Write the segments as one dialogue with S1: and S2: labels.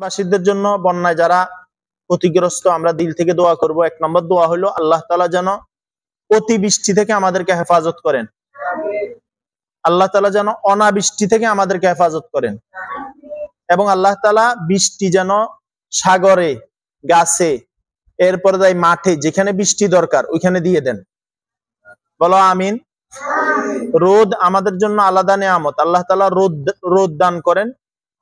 S1: বাসীদের জন্য বন্যায় যারা ক্ষতিগ্রস্ত আমরা দিল থেকে দোয়া করব। 1 নম্বর দোয়া হলো আল্লাহ তাআলা যেন অতিবৃষ্টি থেকে আমাদেরকে হেফাজত করেন। আল্লাহ তাআলা যেন অনাবৃষ্টি থেকে আমাদেরকে হেফাজত করেন এবং আল্লাহ তাআলা বৃষ্টি যেন সাগরে, গাছে, এরপরে যাই মাঠে, যেখানে বৃষ্টি দরকার ওইখানে দিয়ে দেন। বলো আমিন। রোদ আমাদের জন্য আলাদা নেয়ামত। আল্লাহ তাআলা রোদ দান করেন।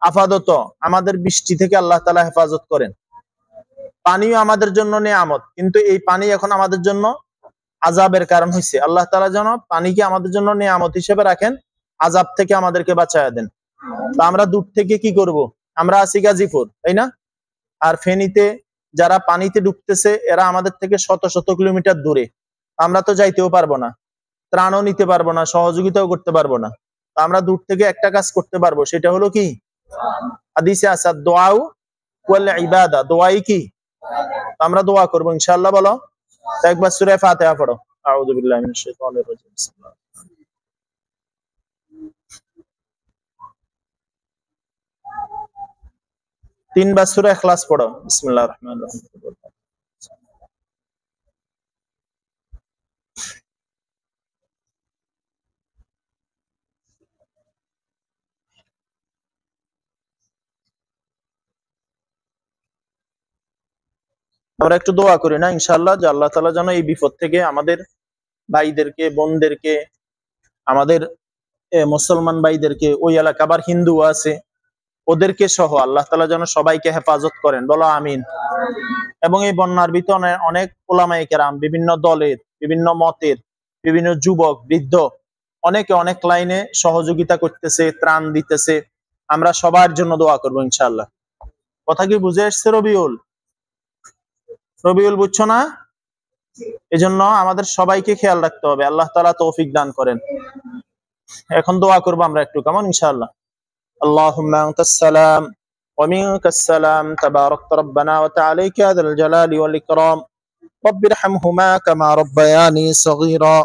S1: আপাতত আমাদের বৃষ্টি থেকে আল্লাহ তাআলা হেফাজত করেন। পানিও আমাদের জন্য নেয়ামত, কিন্তু এই পানি এখন আমাদের জন্য আযাবের কারণ হয়েছে। আল্লাহ তাআলা যেন পানিকে আমাদের জন্য নেয়ামত হিসেবে রাখেন, আযাব থেকে আমাদেরকে বাঁচায়া দেন। তো আমরা দূর থেকে কি করব? আমরা আছি গাজীপুর, তাই না? আর ফেনীতে যারা পানিতে ডুবতেছে এরা আমাদের থেকে শত শত কিলোমিটার দূরে। আমরা তো যাইতেও পারবো না, ত্রাণও নিতে পারবো না, সহযোগিতাও করতে পারবো না। তো আমরা দূর থেকে একটা কাজ করতে পারবো, সেটা হলো কি? হাদিসে আছে দোয়াউ ওয়াল ইবাদা, দোয়াই কি? আমরা দোয়া করব ইনশাআল্লাহ। বলো একবার সূরা ফাতিহা পড়ো। আউযু বিল্লাহি মিনাশ শাইতানির রাজিম। 3 বার সূরা ইখলাস পড়ো। বিসমিল্লাহির রহমানির রহিম। আমরা একটু দোয়া করি না ইনশাআল্লাহ, যে আল্লাহ তাআলা যেন এই বিপদ থেকে আমাদের ভাইদেরকে, বোনদেরকে, আমাদের মুসলমান ভাইদেরকে, ওই এলাকা আবার হিন্দু আছে, ওদেরকে সহ আল্লাহ তাআলা যেন সবাইকে হেফাজত করেন। বলো আমিন। এবং এই বন্যার ভিতরে অনেক উলামায়ে কেরাম, বিভিন্ন দলের, বিভিন্ন মতের, বিভিন্ন যুবক, বৃদ্ধ, অনেকে অনেক লাইনে সহযোগিতা করতেছে, ত্রাণ দিতেছে। আমরা সবার জন্য দোয়া করবো ইনশাআল্লাহ। কথা কি বুঝে আসছে? রবিউল বুঝছো না? এজন্য আমাদের সবাইকে খেয়াল রাখতে হবে। আল্লাহ তাআলা তৌফিক দান করেন। এখন দোয়া করবো আমরা একটু, কেমন? ইনশাআল্লাহ। আল্লাহুম্মা আনতাস সালাম ওয়া মিনকাস সালাম, তাবারাকতা রব্বানা ওয়া তাআলাইকা ইয়া যাল জালালি ওয়াল ইকরাম। রব্বিরহামহুমা কামা রাব্বায়ানি সগীরা।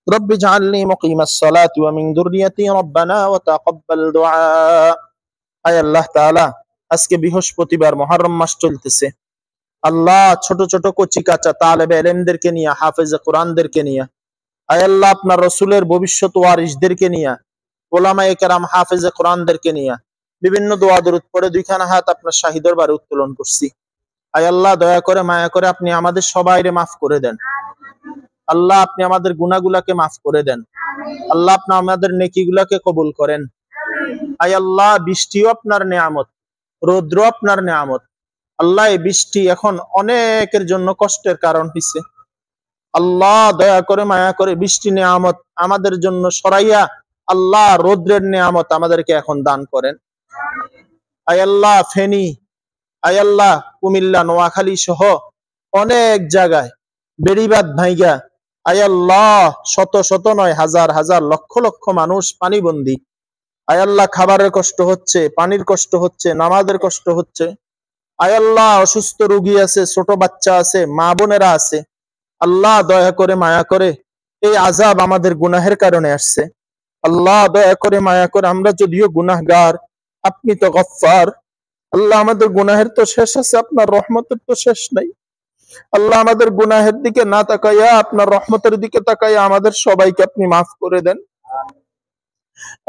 S1: রব্বি ইজআলনি মুকিমাস সালাতি ওয়া মিন যুররিয়াতি রব্বানা ওয়া তাকাব্বাল দুআ। আয় আল্লাহ তাআলা, আজকে বৃহস্পতিবার, মুহররম মাস চলতেছে। আল্লাহ, ছোট ছোট কচি কাঁচা তালেবে ইলমদেরকে নিয়ে, হাফেজে কোরআনদেরকে নিয়ে, আয় আল্লাহ আপনার রাসূলের ভবিষ্যৎ ওয়ারিসদেরকে নিয়ে, উলামায়ে কেরাম, হাফেজে কোরআনদেরকে নিয়ে বিভিন্ন দোয়া দরুদ পড়ে 2 খানা হাত আপনার শাহী দরবারে উত্তোলন করছি। আয় আল্লাহ, দয়া করে মায়া করে আপনি আমাদের সবাইকে মাফ করে দেন। আল্লাহ, আপনি আমাদের গুনাহগুলোকে মাফ করে দেন। আল্লাহ, আপনি আমাদের নেকিগুলোকে কবুল করেন। আয় আল্লাহ, বৃষ্টিও আপনার নেয়ামত, রৌদ্র আপনার নেয়ামত। আল্লাহ, এই বৃষ্টি এখন অনেকের জন্য কষ্টের কারণ হইছে। আল্লাহ, দয়া করে মায়া করে বৃষ্টি নেয়ামত আমাদের জন্য সরাইয়া আল্লাহ রৌদ্রের নেয়ামত আমাদেরকে এখন দান করেন। আয় আল্লাহ, ফেনী, আয় আল্লাহ কুমিল্লা, নোয়াখালী সহ অনেক জায়গায় বেড়িবাঁধ ভাঙ্গা, আয় আল্লাহ শত শত নয়, হাজার হাজার, লক্ষ লক্ষ মানুষ পানিবন্দী। আয় আল্লাহ, খাবারের কষ্ট হচ্ছে, পানির কষ্ট হচ্ছে, নামাজের কষ্ট হচ্ছে। আয় আল্লাহ, অসুস্থ রোগী আছে, ছোট বাচ্চা আছে, মা বোনেরা আছে। আল্লাহ, দয়া করে মায়া করে, এই আযাব আমাদের গুনাহের কারণে আসছে। আল্লাহ, দয়া করে মায়া করে, আমরা যদিও গুনাহগার, আপনি তো গফফার। আল্লাহ, আমাদের গুনাহের তো শেষ আছে, আপনার রহমতের তো শেষ নাই। আল্লাহ, আমাদের গুনাহের দিকে না তাকাইয়া আপনার রহমতের দিকে তাকাইয়া আমাদের সবাইকে আপনি মাফ করে দেন।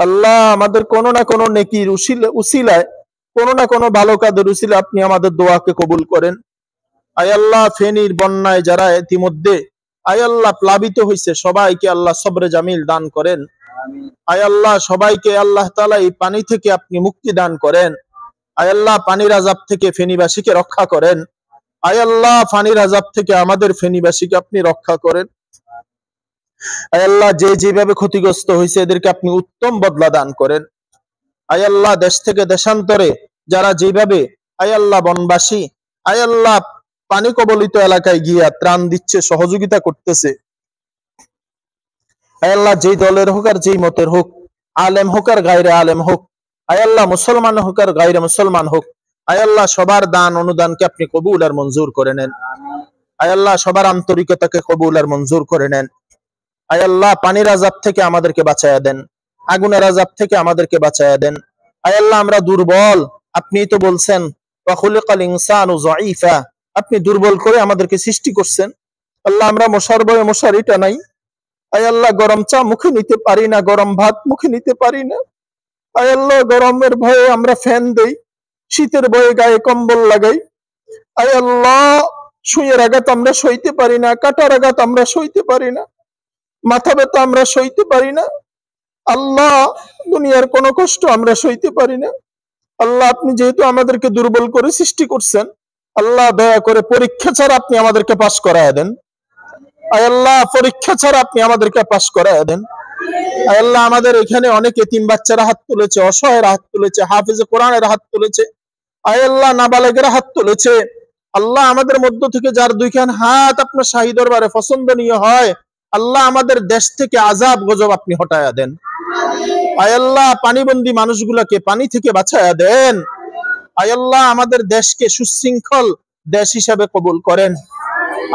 S1: আল্লাহ, আমাদের কোনো না কোনো নেকির উসিলায়, কোনো না কোনো ভালো কাজের উসিলায় আপনি আমাদের দোয়াকে কবুল করেন। আয় আল্লাহ, ফেনীর বন্যায় যারা ইতিমধ্যে আয় আল্লাহ প্লাবিত হয়েছে, সবাইকে আল্লাহ সবরে জামিল দান করেন। আয় আল্লাহ, সবাইকে আল্লাহ তাআলা এই পানি থেকে আপনি মুক্তি দান করেন। আয় আল্লাহ, পানির আযাব থেকে ফেনীবাসীকে রক্ষা করেন। আয় আল্লাহ, পানির আযাব থেকে আমাদের ফেনীবাসীকে আপনি রক্ষা করেন। আয় আল্লাহ, যে যেভাবে ক্ষতিগ্রস্ত হয়েছে এদেরকে আপনি উত্তম বদলা দান করেন। আয় আল্লাহ, দেশ থেকে দেশান্তরে যারা যেভাবে আয় আল্লাহ বনবাসী, আয় আল্লাহ পানি কবলিত এলাকায় গিয়া ত্রাণ দিচ্ছে, সহযোগিতা করতেছে, আয় আল্লাহ যেই দলের হোক আর যেই মতের হোক, আলেম হোক আর গায়রে আলেম হোক, আয় আল্লাহ মুসলমান হোক আর গায়রে মুসলমান হোক, আয় আল্লাহ সবার দান অনুদানকে আপনি কবুল আর মঞ্জুর করে নেন। আয় আল্লাহ সবার আন্তরিকতাকে কবুল আর মঞ্জুর করে নেন। আয় আল্লাহ, পানির আযাব থেকে আমাদেরকে বাঁচায়া দেন, আগুনের আযাব থেকে আমাদেরকে বাঁচায়া দেন। আয় আল্লাহ, আমরা দুর্বল, আপনি তো বলছেন ওয়া খুলিকাল ইনসানু যায়ীফা, আপনি দুর্বল করে আমাদেরকে সৃষ্টি করছেন। আল্লাহ আমরা মশার ভয়ে মশারিটা নাই, আয় আল্লাহ গরম চা মুখে নিতে পারি না, গরম ভাত মুখে নিতে পারি না, আয় আল্লাহ গরমের ভয়ে আমরা ফ্যান দেই, শীতের ভয়ে গায়ে কম্বল লাগাই, আয় আল্লাহ সুইয়ের আঘাত আমরা সইতে পারি না, কাটার আঘাত আমরা সইতে পারি না, মাথা ব্যথা আমরা সইতে পারি না, আল্লাহ দুনিয়ার কোনো কষ্ট আমরা সইতে পারি না। আল্লাহ আপনি যেহেতু আমাদেরকে দুর্বল করে সৃষ্টি করছেন, আল্লাহ দয়া করে পরীক্ষা ছাড়া আপনি আমাদেরকে পাশ করায় দেন। আয় আল্লাহ পরীক্ষা ছাড়া আপনি আমাদেরকে পাশ করায় দেন। আয় আল্লাহ আমাদের এখানে অনেক এতিম বাচ্চারা হাত তুলেছে, অসহায়ের হাত তুলেছে, হাফেজে কোরআনের হাত তুলেছে, আয় আল্লাহ নাবালেগেরা হাত তুলেছে। আল্লাহ আমাদের মধ্য থেকে যার দুইখান হাত আপনার শাহী দরবারে পছন্দনীয় হয়, আল্লাহ আমাদের দেশ থেকে আযাব গজব আপনি হটায়া দেন। আয় আল্লাহ পানিবন্দী মানুষগুলোকে পানি থেকে বাঁচায়া দেন। আয় আল্লাহ আমাদের দেশকে সুশৃঙ্খল দেশ হিসাবে কবুল করেন।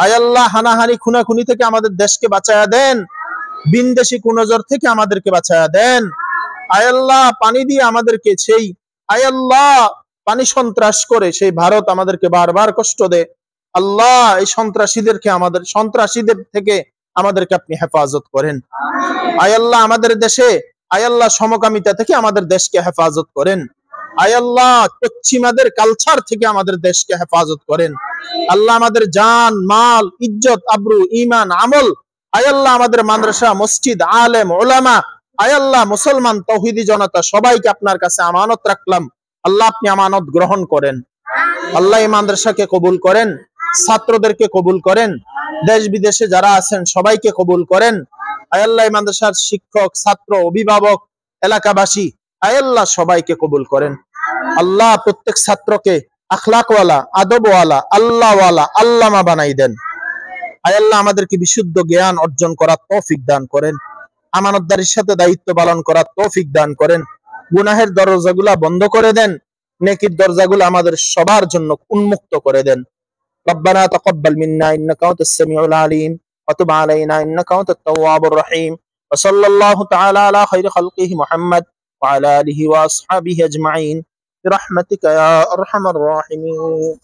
S1: আয় আল্লাহ হানাহানি খুনাখুনি থেকে আমাদের দেশকে বাঁচায়া দেন, বিনদেশি কুনজর থেকে আমাদেরকে বাঁচায়া দেন। আয় আল্লাহ পানি দিয়ে আমাদেরকে সেই আয় আল্লাহ পানি সন্ত্রাস করে সেই ভারত আমাদেরকে বারবার কষ্ট দেয়। আল্লাহ এই সন্ত্রাসীদের থেকে আমাদেরকে আপনি হেফাজত করেন। আয় আল্লাহ আমাদের দেশে আয় আল্লাহ সমকামিতা থেকে আমাদের দেশকে হেফাজত করেন। আয় আল্লাহ পশ্চিমাদের কালচার থেকে আমাদের দেশকে হেফাজত করেন। আল্লাহ আমাদের জান মাল ইজ্জত আবরু ঈমান আমল আয় আল্লাহ আমাদের মাদ্রাসা মসজিদ আলেম উলামা আয় আল্লাহ মুসলমান তাওহীদি জনতা সবাইকে আপনার কাছে আমানত রাখলাম। আল্লাহ আপনি আমানত গ্রহণ করেন। আল্লাহ এই মাদ্রাসাকে কবুল করেন, ছাত্রদেরকে কবুল করেন, দেশ বিদেশে যারা আছেন সবাইকে কবুল করেন। আয় আল্লাহ এই মাদ্রাসার শিক্ষক ছাত্র অভিভাবক এলাকাবাসী আয় আল্লাহ সবাইকে কবুল করেন। আল্লাহ প্রত্যেক ছাত্রকে আখলাকওয়ালা আদবওয়ালা আল্লাহওয়ালা আল্লামা বানাই দেন। আয় আল্লাহ আমাদেরকে বিশুদ্ধ জ্ঞান অর্জন করার তৌফিক দান করেন, আমানতদারির সাথে দায়িত্ব পালন করার তৌফিক দান করেন, গুনাহের দরজাগুলা বন্ধ করে দেন, নেকির দরজাগুলো আমাদের সবার জন্য উন্মুক্ত করে দেন। ربنا تقبل منا إنك أنت السميع العليم وتب علينا إنك أنت التواب الرحيم وصلى الله تعالى على خير خلقه محمد وعلى آله وأصحابه أجمعين برحمتك يا أرحم الراحمين.